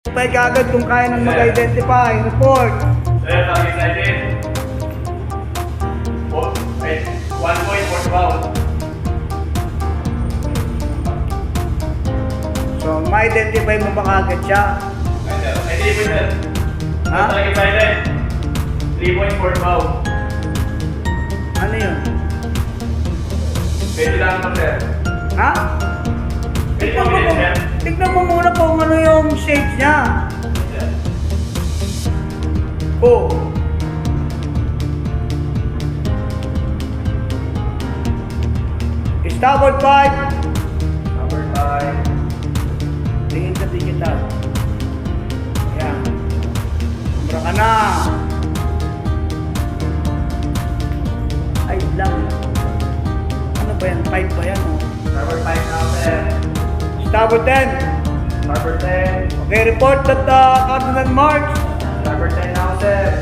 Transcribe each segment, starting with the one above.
Identify kaagad kung kaya nang mag-identify. Report. Sir, excited. 1 point for foul. So, ma-identify mo ba kaagad siya? Ay, 3 points, sir. Ha? Excited. 3 points for foul. Ano yun? Pwede lang naman, sir. Ha? Tignan mo muna kung ano yung shape niya. Oh. Starboard 5. Number 5. Tingin sa digital. Ayan. Sombra ka na. Ay lang. Ano ba yan? 5 ba yan? Oh? Number 5 now, sir. Starboard 10. Number 10. Okay, report that cardinal marks. Number 10 now, sir.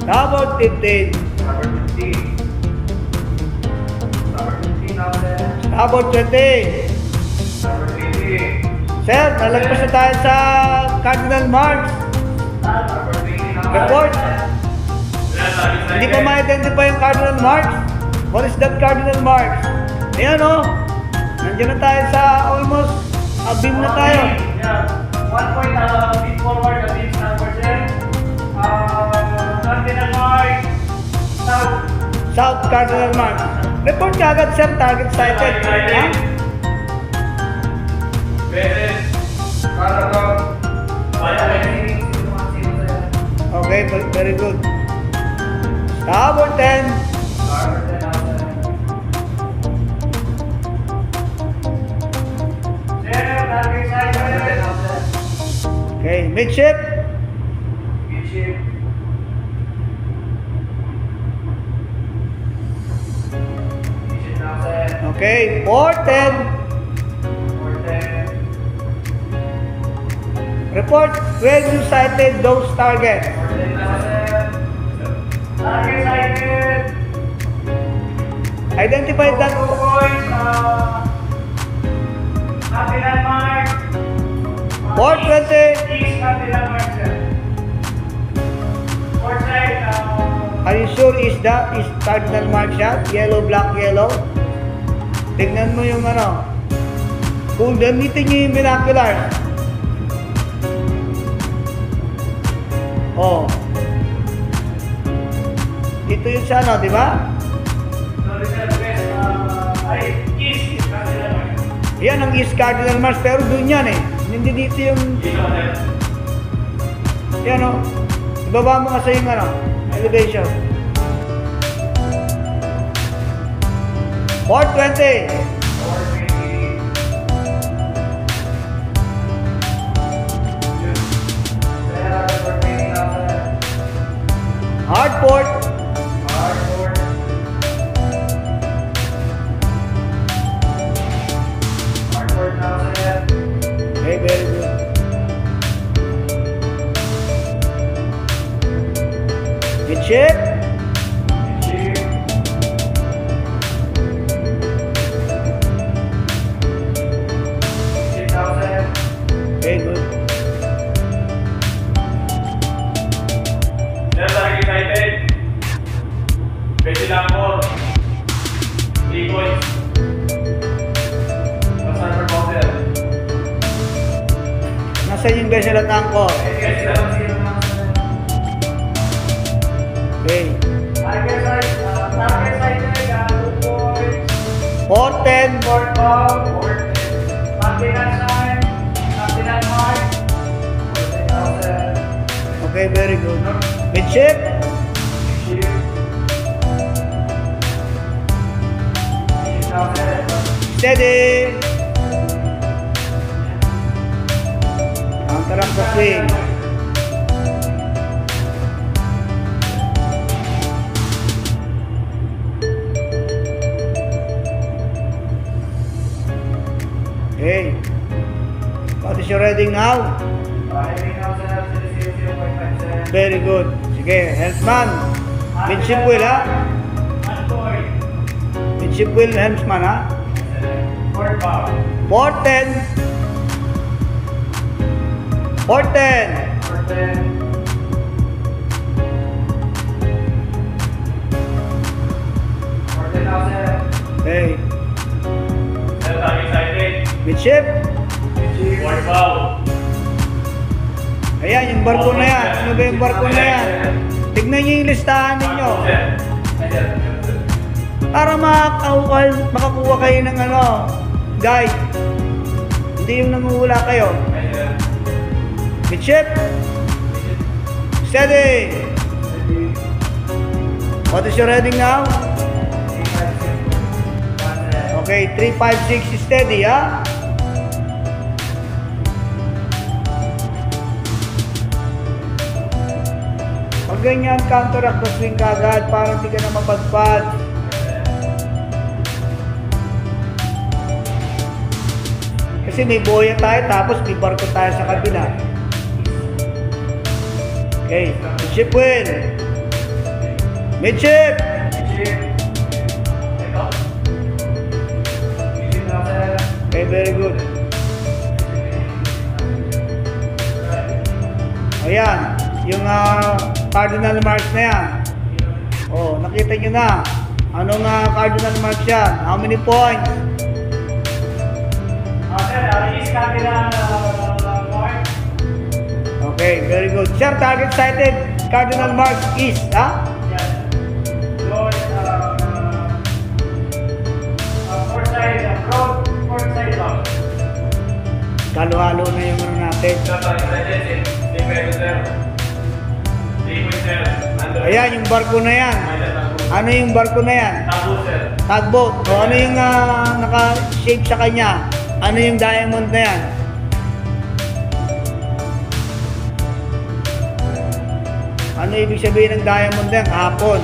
Starboard 15. Number 15. Number 15 now, sir. Starboard 20. Number 20. Sir, nalagpas na tayo sa cardinal marks. Number 20 now, sir. Report. Sir, Hindi pa ma-identify yung cardinal marks. What is that cardinal marks? Ayan o. Nandiyan na tayo sa almost beam na tayo. Yeah. 1 point feet forward, the beam number 10. Cardinal mark. South. South cardinal marks. Report ka agad, sir. Target sighted. Ha? Beses. Paragon. Okay, very good. Starboard 10. Number 10 now, sir. Sir, target sighted. Okay, midship. Midship. Midship now, sir. Okay, port 10. Port 10. Report when you sighted those targets. Port 10 now, sir. Target sighted. Identify that. 2 points. Cardinal mark. Port 20. East cardinal mark, sir. Port side. Are you sure is cardinal mark shot? Yellow, black, yellow? Tignan mo yung ano. Kung gamitin nyo yung binoculars. Oh. Ito yung sa ano, di ba? Sorry, sir. West. Ay, east cardinal mark. Yan ang East Cardinal Mars, pero doon yan eh. Hindi dito yung, Dito, sir. yan o. Ibaba mo kasi yung ano, elevation. Port 20. Port 20. Sir, Port 20 now, sir. Hard port. Hard port. Hard port now, sir. Okay, very good. Midship. Midship. Midship now, sir. Okay, good. Sir, target sighted. Pwede lang po. 3 points. Pasar for sir. Nasaan yung vessel at anchor? Pwede lang sila naman, sir. Okay. Target sighted. 2 points. Port 10. Port bomb. Port 10. Cardinal sign. Cardinal mark. Port 10 now, sir. Okay, very good. Midship. Midship. Midship now, sir. Steady. Counter up the swing. Okay. What is your reading now? Heading now, sir. 0.5, sir. Very good. Sige, helmsman. Midship wheel ha? 1 point. Midship wheel, helmsman ha? Port bomb. Port 10. Port 10. Port 10. Port 10 now, sir. Okay. Sir, target sighted. Midship. Port bow. Ayan, yung barko na yan. Ano ba yung barko na yan? Tignan nyo yung listahan ninyo. Sir. Ay, sir. Para makakuha kayo ng ano, guide. Hindi yung nanguhula kayo. Ay, sir. Midship. Steady. What is your heading now? Okay, 356 steady, ha? Pag ganyan, counteract the swing kagad para hindi ka na mapadpad. Kasi may boya tayo tapos may barko tayo sa kabila. Okay, midship wheel. Midship! Okay, very good. Ayan, yung cardinal marks na yan. Oh, nakita nyo na. Anong cardinal marks yan? How many points? Sir, release cardinal mark. Okay, very good. Sir, target sighted cardinal marks is, ha? Yes. Lord, port side, port side lock. Halo-halo na yung ano natin. Ayan, yung barko na yan. Ano yung barko na yan? Tugboat. O ano yung naka-shape sa kanya? Ano yung diamond na yan? Ano ibig sabihin ng diamond na yan? Kahapon.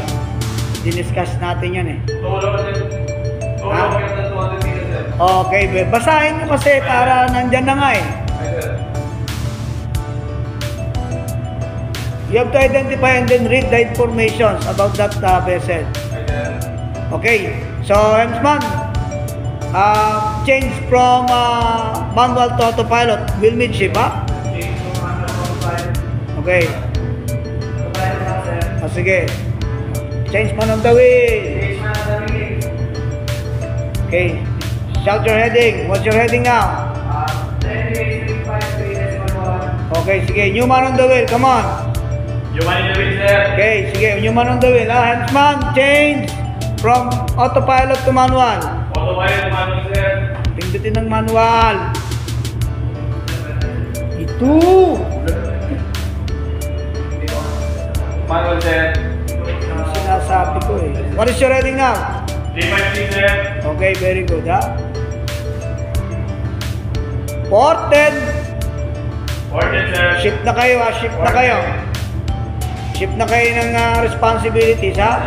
Diniscuss natin yan eh. Okay, basahin mo kasi para nandyan na nga eh. You have to identify and then read the information about that vessel. Okay, so Hemsman, change from manual to autopilot. Will midship, ha? Okay. O sige. Change man of the wheel. Okay. Shout your heading. What's your heading now? Okay, sige. New man on the wheel. Come on. Okay, sige. New man on the wheel. Hemsman, change from autopilot to manual. Pindutin ng manual. Ito. Manual, sir. Sinasabi ko eh. What is your heading now? 353, sir. Okay, very good, ha? Port 10. Port 10, sir. Ship na kayo, ha? Ship na kayo. Ship na kayo ng responsibilities, ha?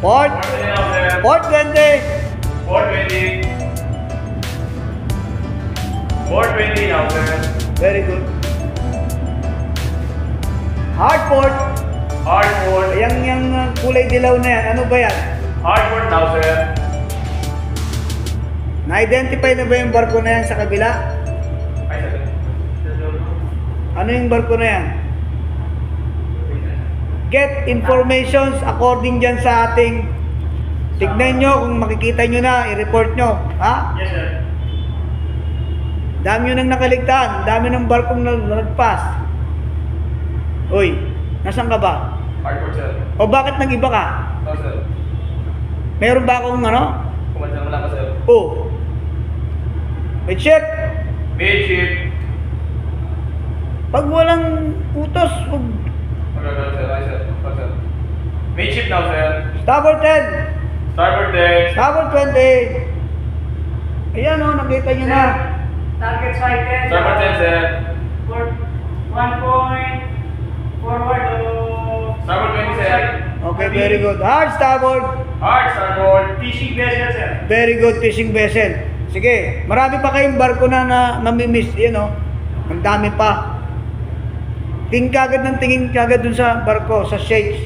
Port. Port 10 now, sir. Port 20. Port 20. Port 20 now, sir. Very good. Hard port. Hard port. Yung kulay dilaw na yan. Ano ba yan? Hard port now, sir. Na-identify na ba yung barko na yan sa kabila? Ay, sir. Ano yung barko na yan? Get informations according dyan sa ating. Tignan nyo kung makikita nyo na, i-report nyo. Ha? Yes, sir. Dami nyo nang nakaligtaan. Dami ng barkong nagpas. Uy, nasan ka ba? Hard port, sir. O bakit nag-iba ka? No, sir. Meron ba akong ano? Kumansan mo lang ka, sir. Oh. Midship. Midship. Pag walang utos, huwag. Magagawa, sir. Ay, sir. Oh, sir. Midship now, sir. Starboard 10. Starboard 10. Starboard 20. Ayan o, nakita nyo na. Target sighted. Starboard 10, sir. For 1 point forward o Starboard 20, sir. Okay, very good. Hard starboard. Hard starboard. fishing vessel, sir. Very good fishing vessel. Sige, marami pa kayong barko na namimiss. Yan o. Ang dami pa. Tingin kagad dun sa barko, sa shapes.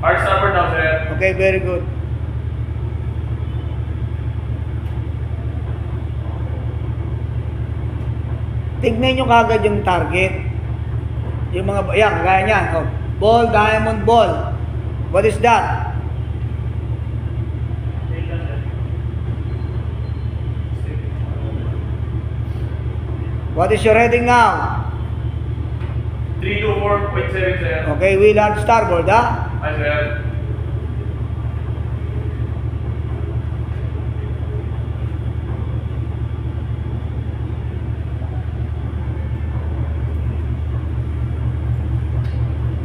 Hard starboard now, sir. Okay, very good. tignan nyo kagad yung target. Yung mga, yan, kagaya niyan. Oh, ball, diamond ball. What is that? What is your heading now? 324.7, sir. Okay, wheel hard starboard, ha? Hi, sir.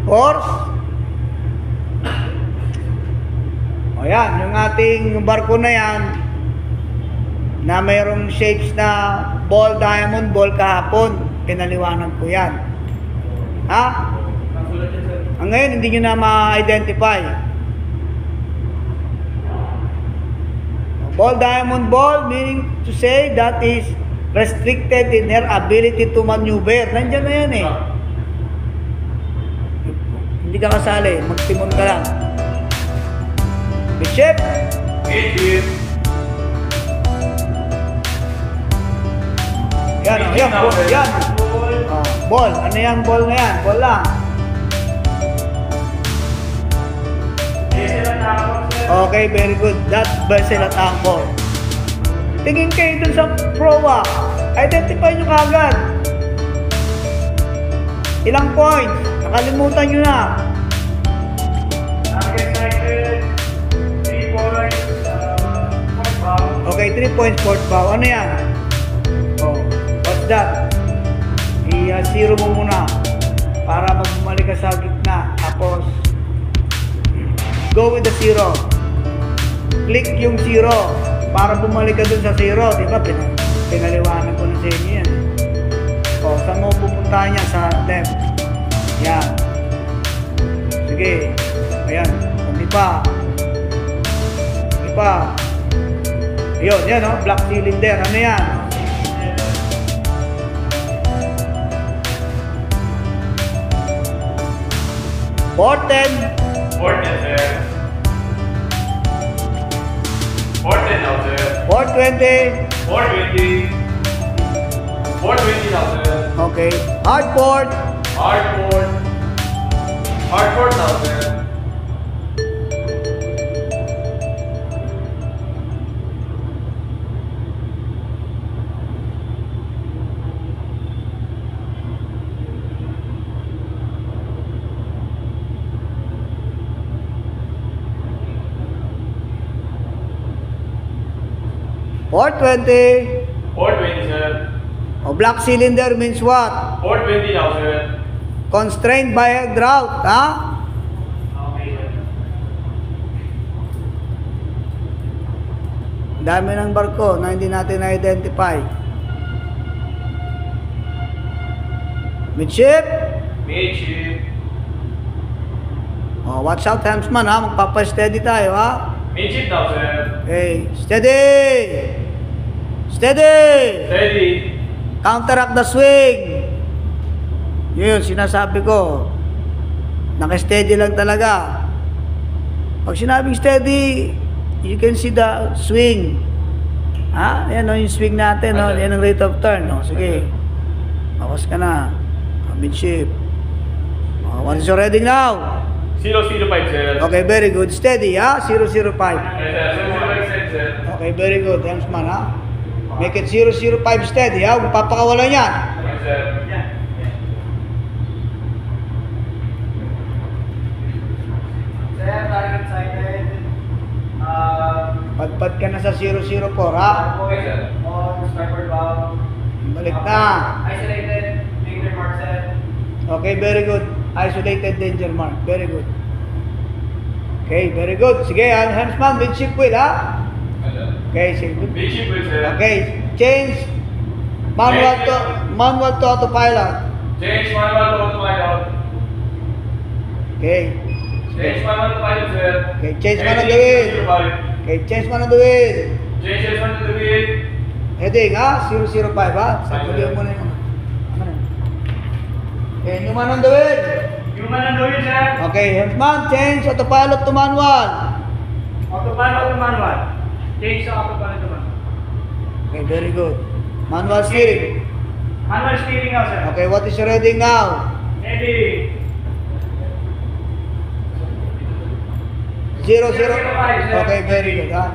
Course. O yan, yung ating barko na yan na mayroong shapes na ball, diamond, ball kahapon. Pinaliwanag ko yan. Ha? Nasulat yan, sir. Ang ngayon, hindi nyo na ma-identify. Ball, diamond, ball, meaning to say that is restricted in her ability to maneuver. Nandiyan na yan eh. Hindi ka kasali, magtimon ka lang. Bishop. Midship. Yan, oh, yan, ball, yan. Oh, ball, ano yan, ball na yan? Ball lang. Diesel at aqua, sir. Okay, very good. That vessel at anchor. Tingin kayo dun sa proa. Identify nyo kagad. Ilang points? Nakalimutan nyo na. Target sighted. 3 points. Point bow. Okay, 3 points port bow. Ano yan? Oh, what's that? I-zero mo muna para magbumalik ka sa gitna. Tapos, go with the zero. Click yung zero para bumalik ka dun sa zero. Diba? Pinaliwanag ko na sa inyo yan. O, saan mo pupunta niya? Sa left. Yan. Sige. Ayan. Hindi pa. Hindi pa. Ayun, yan o. Black cylinder. Ano yan? Porten. 410, sir. 410 now, sir. 420. 420. 420 now, sir. Okay. Hard port. Hardport. Hardport now, sir. Port 20. 420, sir. O black cylinder means what? 420 now, sir. Constrained by a drought, ha? Okay, sir. Dami ng barko na hindi natin na-identify. Midship. Midship. O, watch out, helmsman, ha? Magpapa-steady tayo, ha? Midship now, sir. Okay, steady! Steady! Steady. Counteract the swing! Yun, sinasabi ko. Naka-steady lang talaga. Pag sinabing steady, you can see the swing. Ha? Yan o, yung swing natin. O. Yan ang rate of turn. O, sige. Bawas ka na. Midship. O, what is your heading now? 005, sir. Okay, very good. Steady, ha? 005. Yes, sir. 005, sir. Okay, very good. Helmsman, ha? Make it 005 steady, ha? Huwag papakawalan yan. Yes, sir. Sir, target sighted. Padpad ka na sa 004, ha? Okay, sir. On starboard bow. Balik na. Isolated. Danger mark set. Okay, very good. Isolated danger mark. Very good. Okay, very good. Sige, helmsman, midship wheel, ha? Yes, sir. Okay, sige. Midship wheel, sir. Okay, change manual to autopilot. Change manual to autopilot. Okay. Change manual to pilot, sir. Okay, change man ang gawin. Okay, change man ang gawin. Change manual to wheel. Heading, ha? 005, ha? Yes, Sakulihan sir. mo na yung... Ano na? Okay, yung man ang gawin. Yung man ang gawin, sir. Okay, helmsman, change autopilot to manual. Autopilot to manual. Change sa autopilot to manual. Okay, very good. Manual steering. Manual steering now, sir. Okay, what is your reading now? Ready. 0, 0. 005, sir. Okay, very good. Ha?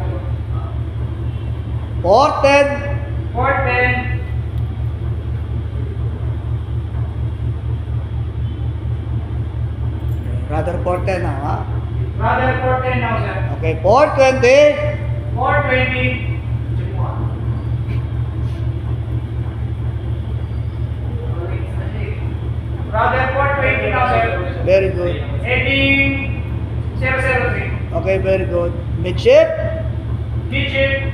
410. 410. Rather 410 now, ha? Brother 410 now, sir. Okay, 420. 420. Brother 420 now, sir. Very good. Heading 003. Okay, very good. Midship. Digit.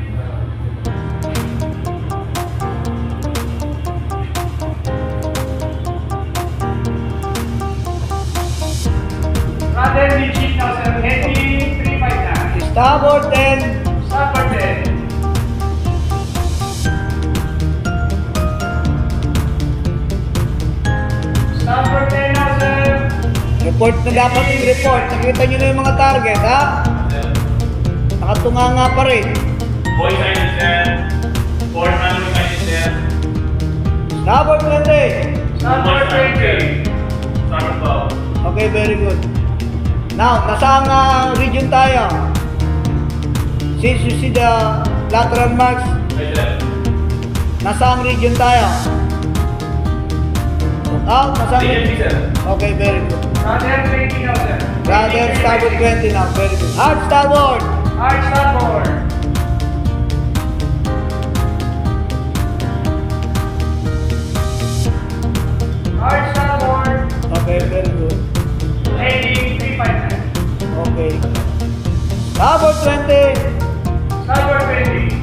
Brother digit now, sir. Heading 359. Starboard 10. Starboard 10. Starboard 10 now, sir. Report na dapat yung report. Nakita nyo na yung mga target, ha? Nakatunga nga pa rin. Boy silent, sir. Port manual silent, sir. Starboard 20. Starboard 20. Starboard bow. Okay, very good. Now, nasaan region tayo? Since you see the lateral marks, Right, sir. nasaan region tayo? Look out, nasaan DNP, sir. Okay, very good. Brother 20 now, sir. Brother, starboard 20 now, very good. Hard starboard. Hard starboard. Hard starboard. Okay, very good. Heading 359. Okay. Starboard 20. Starboard 20.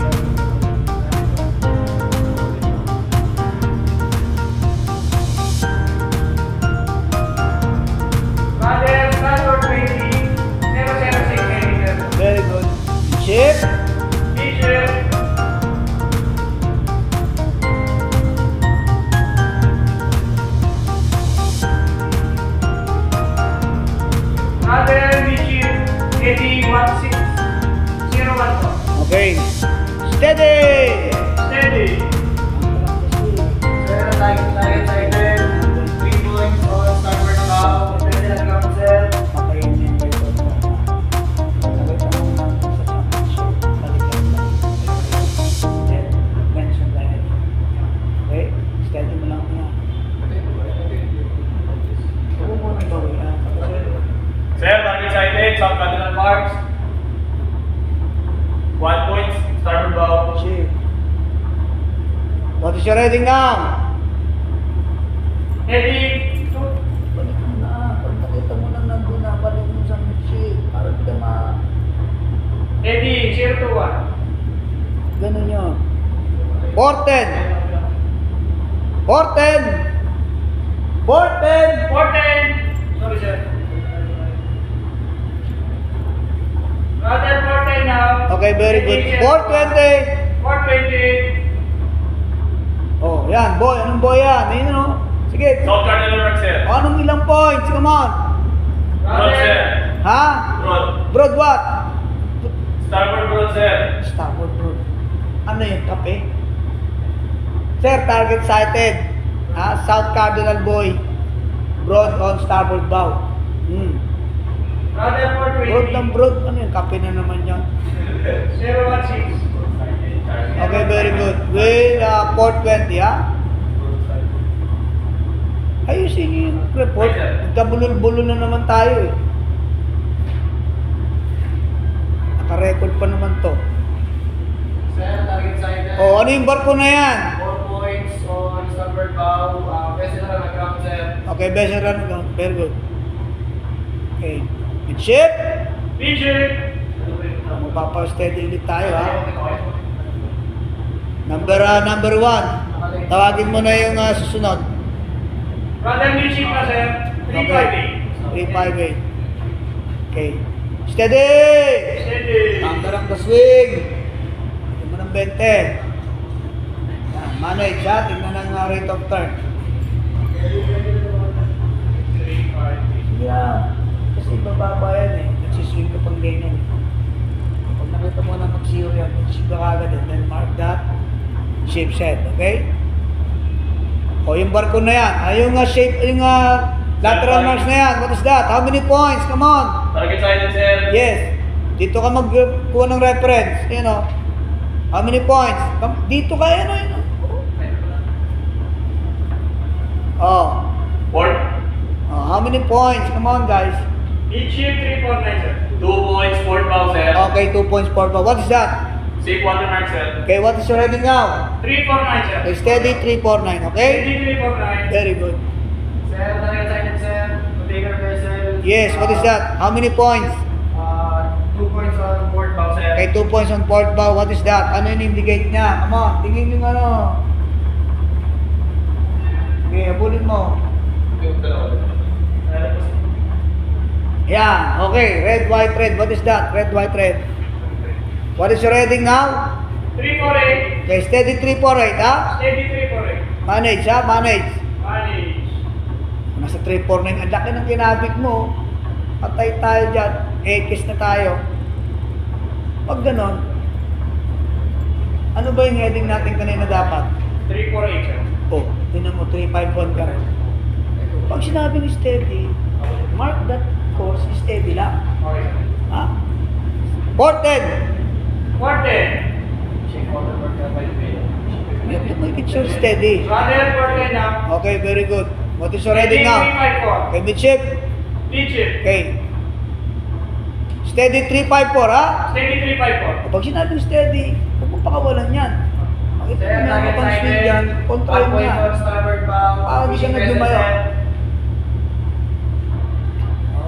Brother starboard 20. 006 millimeter. Very good. Ship. Digit. Brother digit. Heading 16014. Okay. Steady. Steady. Sir, like excited. 3 points on starboard bow. Pwede na lang, sir. Pakainin mo ito. Nakita mo na sa championship. Balikan lang. Then, mention that. Okay? Steady mo lang na. Huwag mo nang gawin, ha? Sir, target sighted. South cardinal marks. 1 point. Starboard bow. Ship. What is your reading now? Heading 2. Balik mo na. Pag nakita mo na nandun na, balik mo sa ship. Para di ka ma... Heading 021. Ganun yun. 410. 410. 410. 410. Sorry, sir. Brother 410 now. Okay, very good. Heading 420. 420. Oh, yan, boy. Anong boy yan? Ayun, no? Sige. South cardinal marks, sir. Oh, anong ilang points? Come on. Broad, sir. Ha? Broad. Broad what? Starboard broad, sir. Starboard broad. Ano yung kape? Sir, target sighted. Ha? South Cardinal boy. Broad on starboard bow. Brother Broad ng 420. broad. Ano yung kape na naman yan? 016. Okay, very good. With 420, ha? Ayusin niyo yung report. Nagkabulol-bulol na naman tayo, eh. Naka-record pa naman to. Sir, target sighted. Oh, ano yung barko na yan? 4 points on starboard bow. Pwede na lang nag-ground, sir. Okay, best run. Very good. Okay. Good ship. Digit. Magpapa-steady ulit tayo, ha? Number 1. Tawagin mo na yung susunod. Brother digit na, sir. 358. 358. Okay. Steady! Steady. Number ang swing. Tingnan mo ng 20. Yan, manage, ha? Tingnan ng rate of turn. Yeah. Kasi bababa yan, eh. Nagsiswing ka pang ganyan. Pag nakita mo na mag-zero yan, mag-zero ka agad, and then mark that. Shape set, okay? O, yung barko na yan. Yung shape, yung lateral marks na yan. What is that? How many points? Come on. Target sighted, sir. Yes. Dito ka magkuha ng reference. You know. How many points? Dito ka, ano yun. Oh. Port. How many points? Come on, guys. Each ship 349, sir. 2 points, port bow, sir. Okay, 2 points for What is that? Safe watermark, sir. Okay, what is your heading now? 349, sir. Okay, steady 349, okay? Steady 349. Very good. Sir, target sighted, sir. Container vessel. Yes, what is that? How many points? 2 points on port bow, sir. Okay, 2 points on port bow. What is that? Ano yung indicate niya? Come on, tingin yung ano. Okay, habulin mo. Yeah, okay. Red, white, red. What is that? Red, white, red. What is your heading now? 348. Okay, steady 348, ha? Steady 348. Manage, ha? Manage. Manage. Nasa 349, ang laki ng kinabig mo. Patay tayo dyan. Ekis na tayo. Pag ganon, ano ba yung heading natin kanina dapat? 348, sir. Oh, tinan mo, 351 ka rin. Pag sinabing steady, mark that course, steady lang. Okay, sir. Ha? 410! 410. You make it sure steady. Rudder 410 now. Okay, very good. What is your heading now? 354. Okay, midship. Midship. Okay. Steady 354, ha? Steady 354. Pag sinabing steady, huwag mo pakawalan yan. Makita Sir, mo na target kapag speed sighted. yan, control 1 mo point yan. on starboard bow. Ah, hindi siya Fishing vessel, naglumayo. sir.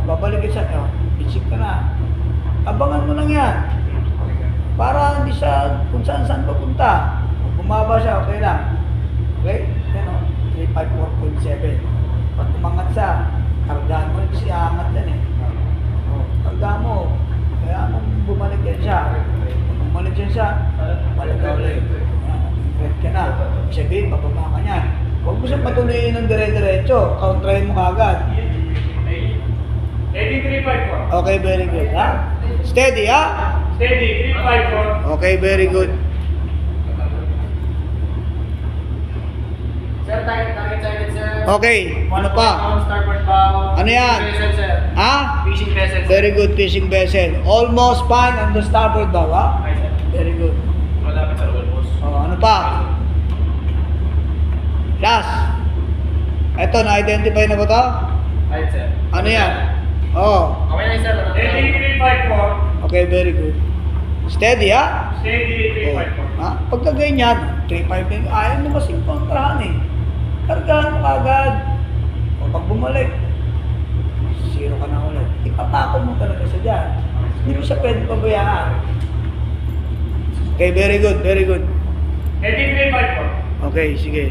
Babalik ka sa, midship ka na. Abangan mo lang yan. Para hindi siya kung saan papunta. Kung bumaba siya, okay lang. Okay? Yan o, 354.7. Pag umangat siya, kargaan mo, kasi aangat yan eh. O, kargaan mo. Kaya nung bumalik yan siya, kung bumalik yan siya, balik ka ulit. Red ka na. Sabihin, bababa ka niyan. Huwag mo siyang patuloyin ng dire-diretso. Countrahin mo kagad. Steady 354. Okay, very good. Ha? Steady, ha? Steady 354. Okay, very good. Sir, target sighted, sir. Okay, ano pa? On starboard bow. Ano yan? Fishing vessel, sir. Ha? Fishing vessel, sir. Very good fishing vessel. Almost fine on the starboard bow, ha? Okay, sir. Very good. Malapit sa almost. Ano pa? Last. Ito, na-identify na ba to? Right, sir. Ano yan? Oh, Okay na, sir. Steady 354. okay, very good. Steady, ha? Steady Oh. 354. Ha? Pagka ganyan, 3-5 ayaw mo kasing kontrahan eh. Kargahan mo kagad. O pag bumalik, 0 ka na ulit. Ipapako mo talaga sa dyan. Hindi mo siya pwede pabayaan. Okay, very good, very good. Steady 354. Okay, sige.